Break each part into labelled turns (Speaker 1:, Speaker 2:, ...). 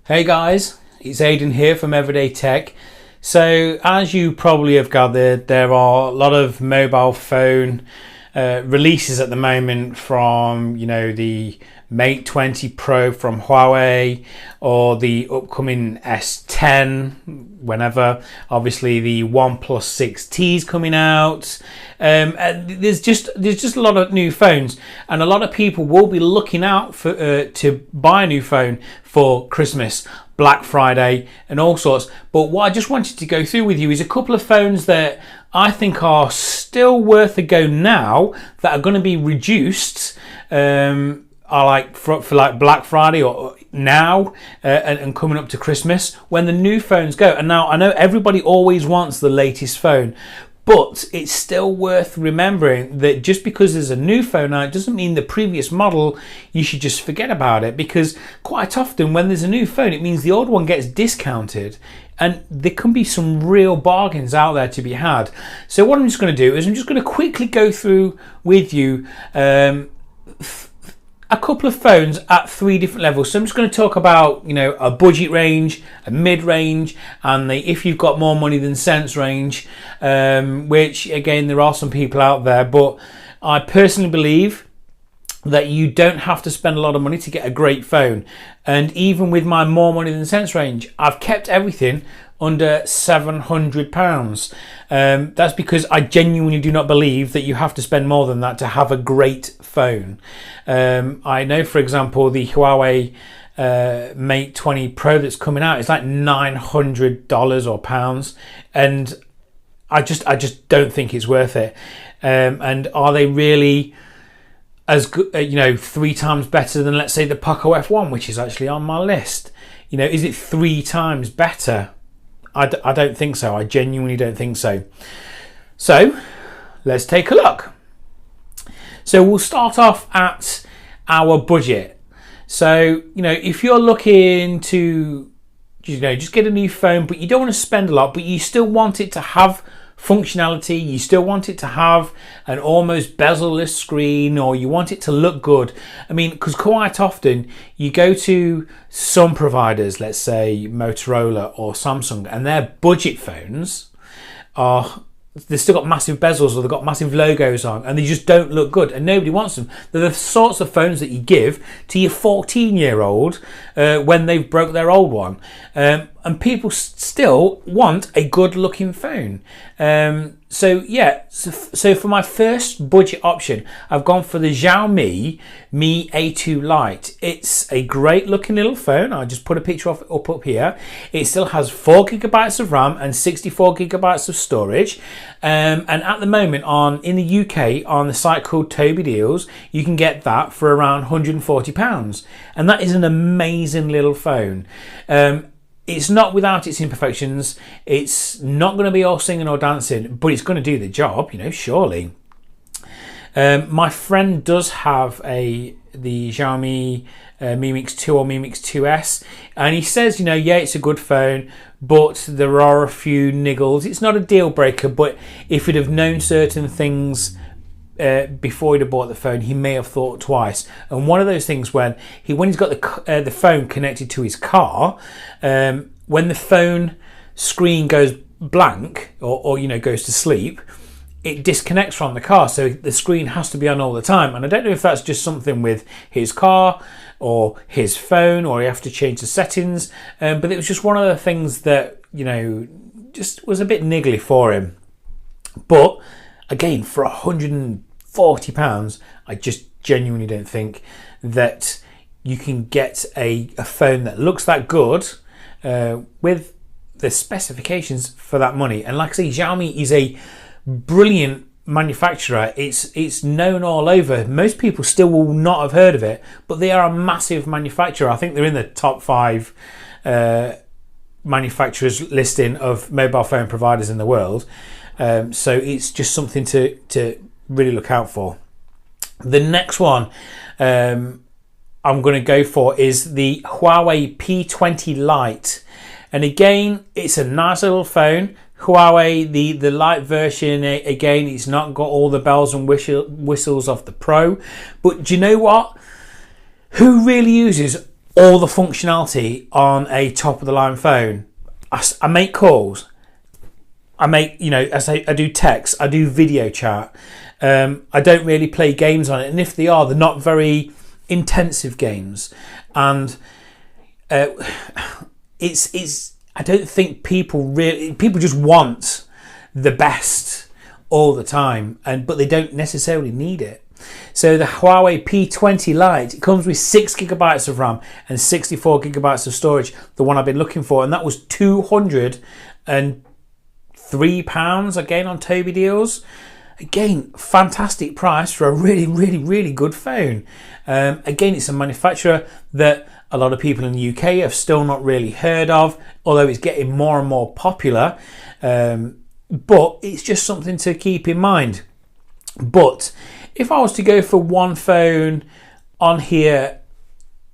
Speaker 1: Hey guys, it's Aidan here from Everyday Tech. So as you probably have gathered, there are a lot of mobile phone releases at the moment from, the Mate 20 Pro from Huawei or the upcoming S10 whenever. Obviously the OnePlus 6T is coming out. There's just a lot of new phones, and a lot of people will be looking out for to buy a new phone for Christmas, Black Friday and all sorts. But what I just wanted to go through with you is a couple of phones that I think are still worth a go now, that are going to be reduced, are like for like Black Friday or now and coming up to Christmas when the new phones go. And now I know everybody always wants the latest phone, but it's still worth remembering that just because there's a new phone out, it doesn't mean the previous model you should just forget about it, because quite often when there's a new phone, it means the old one gets discounted, and there can be some real bargains out there to be had. So what I'm just going to do is I'm just going to quickly go through with you a couple of phones at 3 different levels. So I'm just going to talk about, a budget range, a mid-range, and the if you've got more money than sense range, which again, there are some people out there, but I personally believe that you don't have to spend a lot of money to get a great phone. And even with my more money than sense range, I've kept everything under £700. That's because I genuinely do not believe that you have to spend more than that to have a great phone. I know, for example, the Huawei Mate 20 Pro that's coming out is like $900 or pounds, and I just don't think it's worth it. And are they really as good, 3 times better than, let's say, the Poco F1, which is actually on my list? Is it 3 times better? I don't think so. I genuinely don't think so. So let's take a look. So we'll start off at our budget. So, if you're looking to, just get a new phone, but you don't want to spend a lot, but you still want it to have functionality, you still want it to have an almost bezel-less screen, or you want it to look good. I mean, because quite often you go to some providers, let's say Motorola or Samsung, and their budget phones they've still got massive bezels, or they've got massive logos on, and they just don't look good, and nobody wants them. They're the sorts of phones that you give to your 14-year-old when they've broke their old one. And people still want a good looking phone. So for my first budget option, I've gone for the Xiaomi Mi A2 Lite. It's a great looking little phone. I'll just put a picture of it up here. It still has 4GB of RAM and 64GB of storage. And at the moment in the UK, on the site called Toby Deals, you can get that for around £140. And that is an amazing little phone. It's not without its imperfections. It's not going to be all singing or dancing, but it's going to do the job, surely. My friend does have the Xiaomi Mi Mix 2 or Mi Mix 2S, and he says, it's a good phone, but there are a few niggles. It's not a deal breaker, but if he'd have known certain things before he'd have bought the phone, he may have thought twice. And one of those things, when he's got the phone connected to his car, when the phone screen goes blank or goes to sleep, it disconnects from the car, so the screen has to be on all the time. And I don't know if that's just something with his car or his phone, or you have to change the settings, but it was just one of the things that just was a bit niggly for him. But again, for £140, I just genuinely don't think that you can get a phone that looks that good with the specifications for that money. And like I say, Xiaomi is a brilliant manufacturer. It's known all over. Most people still will not have heard of it, but they are a massive manufacturer. I think they're in the top 5 manufacturers listing of mobile phone providers in the world. So it's just something to really look out for. The next one I'm going to go for is the Huawei P20 Lite. And again, it's a nice little phone. Huawei, the Lite version, again, it's not got all the bells and whistles of the Pro. But do you know what? Who really uses all the functionality on a top of the line phone. I make calls, I do text, I do video chat. I don't really play games on it, and if they are, they're not very intensive games. And it's I don't think people just want the best all the time, but they don't necessarily need it. So the Huawei P20 Lite, it comes with 6 gigabytes of RAM and 64 gigabytes of storage, the one I've been looking for, and that was £203 again on Toby Deals. Again, fantastic price for a really, really, really good phone. Again, it's a manufacturer that a lot of people in the UK have still not really heard of, although it's getting more and more popular. But it's just something to keep in mind. But if I was to go for one phone on here,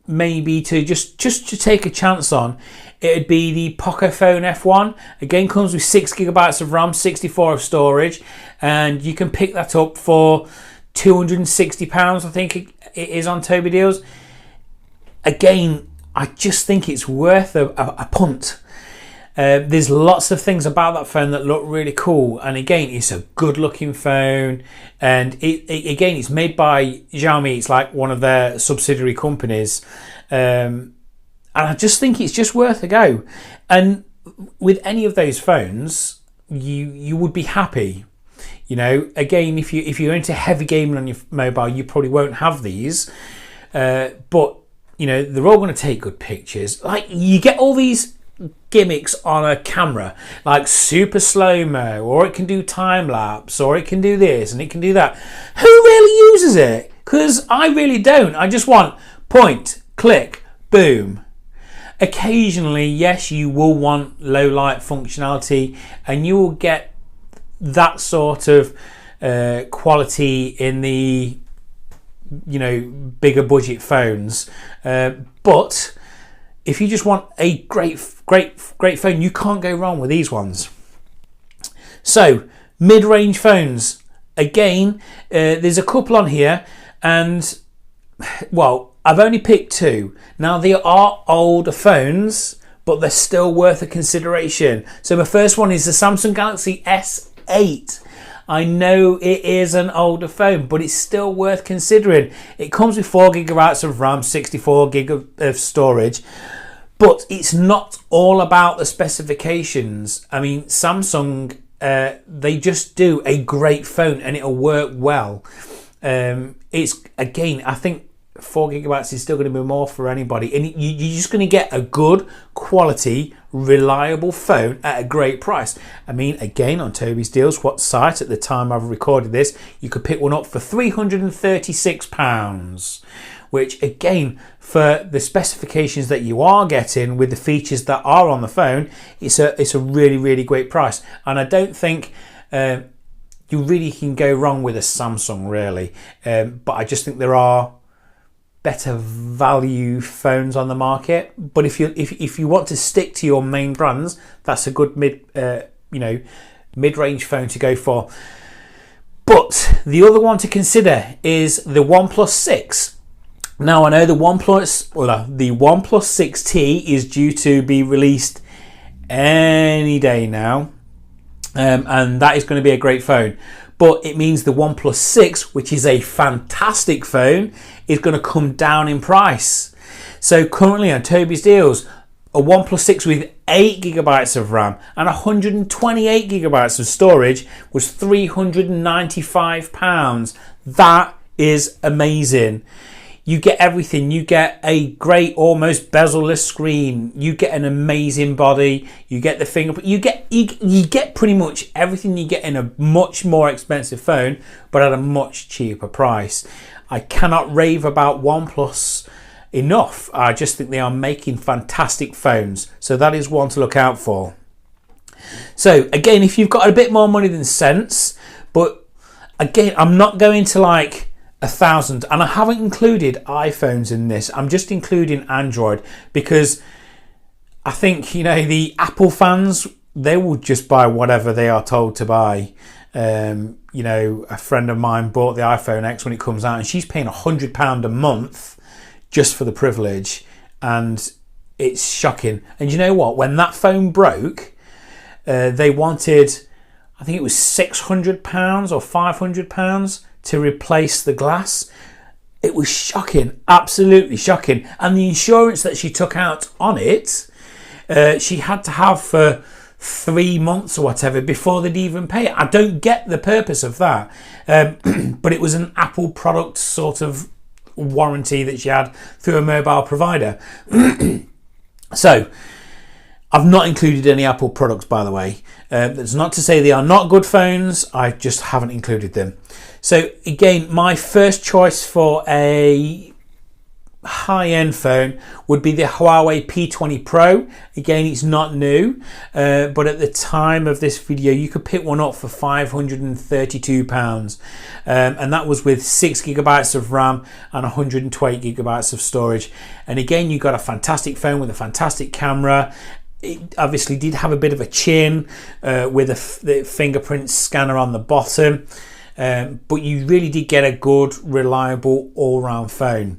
Speaker 1: maybe to just to take a chance on, it'd be the Poco F1. Again, comes with 6 gigabytes of RAM, 64 of storage, and you can pick that up for £260, I think it is on Toby Deals. Again, I just think it's worth a punt. There's lots of things about that phone that look really cool, and again, it's a good looking phone, and it's made by Xiaomi. It's like one of their subsidiary companies, and I just think it's just worth a go. And with any of those phones, you would be happy. Again, if you're into heavy gaming on your mobile, you probably won't have these, but they're all going to take good pictures. Like, you get all these gimmicks on a camera, like super slow-mo, or it can do time-lapse, or it can do this and it can do that. Who really uses it? Because I really don't. I just want point, click, boom. Occasionally, yes, you will want low light functionality, and you will get that sort of quality in the bigger budget phones, but if you just want a great phone, you can't go wrong with these ones. So mid-range phones, again, there's a couple on here, and well, I've only picked 2. Now, they are older phones, but they're still worth a consideration. So my first one is the Samsung Galaxy S8. I know it is an older phone, but it's still worth considering. It comes with 4 gigabytes of RAM, 64 gig of storage, but it's not all about the specifications. I mean, Samsung, they just do a great phone and it'll work well. It's, again, I think 4 gigabytes is still going to be more for anybody, and you're just going to get a good quality, reliable phone at a great price. I mean, again, on Toby's Deals, what site at the time I've recorded this, you could pick one up for £336, which, again, for the specifications that you are getting with the features that are on the phone, it's a really, really great price. And I don't think you really can go wrong with a Samsung, really, but I just think there are better value phones on the market. But if you want to stick to your main brands, that's a good mid-range phone to go for. But the other one to consider is the OnePlus 6. Now, I know the OnePlus 6T is due to be released any day now, and that is going to be a great phone. But it means the OnePlus 6, which is a fantastic phone, is going to come down in price. So currently on Toby's Deals, a OnePlus 6 with 8 gigabytes of RAM and 128 gigabytes of storage was £395. That is amazing. You get everything. You get a great, almost bezel-less screen. You get an amazing body. You get the fingerprint. You get pretty much everything you get in a much more expensive phone, but at a much cheaper price. I cannot rave about OnePlus enough. I just think they are making fantastic phones. So that is one to look out for. So again, if you've got a bit more money than sense, but again, I'm not going to like 1,000, and I haven't included iPhones in this. I'm just including Android because I think the Apple fans, they will just buy whatever they are told to buy. A friend of mine bought the iPhone X when it comes out, and she's paying £100 a month just for the privilege, and it's shocking. And you know what? When that phone broke, they wanted, I think it was £600 or £500 to replace the glass. It was shocking, absolutely shocking. And the insurance that she took out on it, she had to have for 3 months or whatever before they'd even pay it. I don't get the purpose of that. But it was an Apple product sort of warranty that she had through a mobile provider. So I've not included any Apple products, by the way. That's not to say they are not good phones, I just haven't included them. So again, my first choice for a high-end phone would be the Huawei P20 Pro. Again, it's not new, but at the time of this video you could pick one up for £532, and that was with 6GB of RAM and 128GB of storage. And again, you got a fantastic phone with a fantastic camera. It obviously did have a bit of a chin with the fingerprint scanner on the bottom, but you really did get a good, reliable, all-round phone.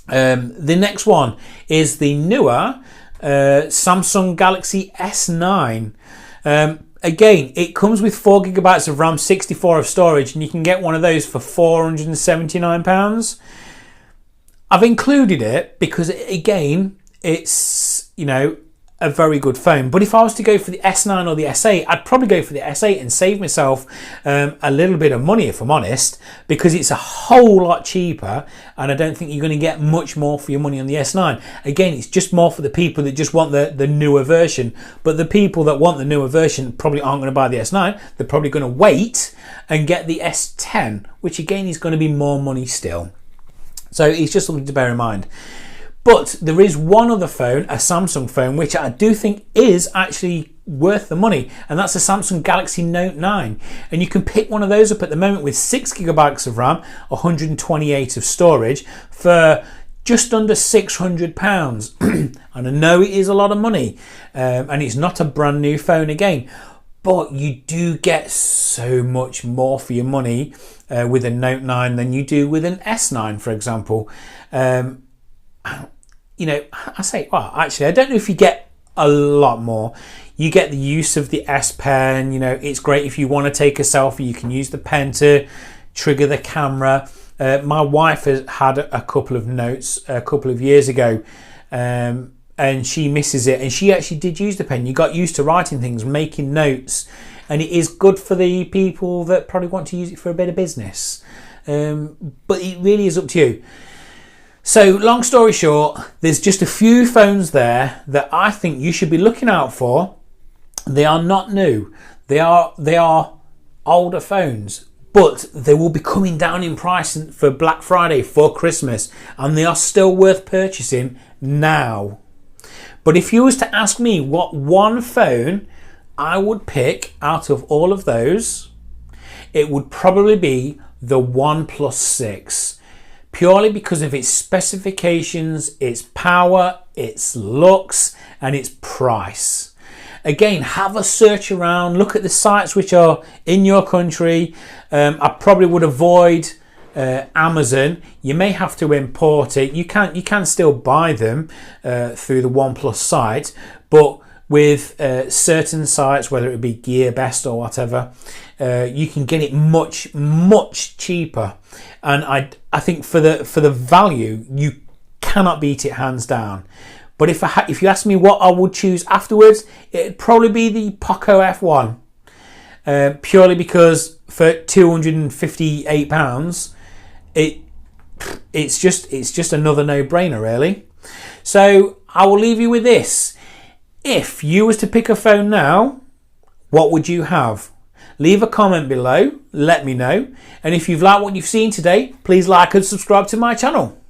Speaker 1: The next one is the newer Samsung Galaxy S9. Again, it comes with 4GB of RAM, 64 of storage, and you can get one of those for £479. I've included it because, again, it's, you know, a very good phone. But if I was to go for the S9 or the S8, I'd probably go for the S8 and save myself a little bit of money, if I'm honest, because it's a whole lot cheaper, and I don't think you're going to get much more for your money on the S9. Again, it's just more for the people that just want the newer version, but the people that want the newer version probably aren't going to buy the S9. They're probably going to wait and get the S10, which again is going to be more money still. So it's just something to bear in mind. But there is one other phone, a Samsung phone, which I do think is actually worth the money, and that's the Samsung Galaxy Note 9. And you can pick one of those up at the moment with 6GB of RAM, 128 of storage for just under £600. And I know it is a lot of money, and it's not a brand new phone again, but you do get so much more for your money with a Note 9 than you do with an S9, for example. You know, I say, well, actually, I don't know if you get a lot more. You get the use of the S Pen. You know, it's great if you want to take a selfie. You can use the pen to trigger the camera. My wife has had a couple of notes a couple of years ago, and she misses it. And she actually did use the pen. You got used to writing things, making notes, and it is good for the people that probably want to use it for a bit of business. But it really is up to you. So long story short, there's just a few phones there that I think you should be looking out for. They are not new. They are older phones, but they will be coming down in price for Black Friday, for Christmas, and they are still worth purchasing now. But if you was to ask me what one phone I would pick out of all of those, it would probably be the OnePlus 6. Purely because of its specifications, its power, its looks, and its price. Again, have a search around, look at the sites which are in your country. I probably would avoid Amazon. You may have to import it. You can still buy them through the OnePlus site, but with certain sites, whether it be GearBest or whatever, you can get it much cheaper. And I think for the value, you cannot beat it hands down. But if you ask me what I would choose afterwards, it'd probably be the Poco F1, purely because for £258, it's just another no-brainer, really. So I will leave you with this. If you was to pick a phone now, what would you have? Leave a comment below, let me know. And if you've liked what you've seen today, please like and subscribe to my channel.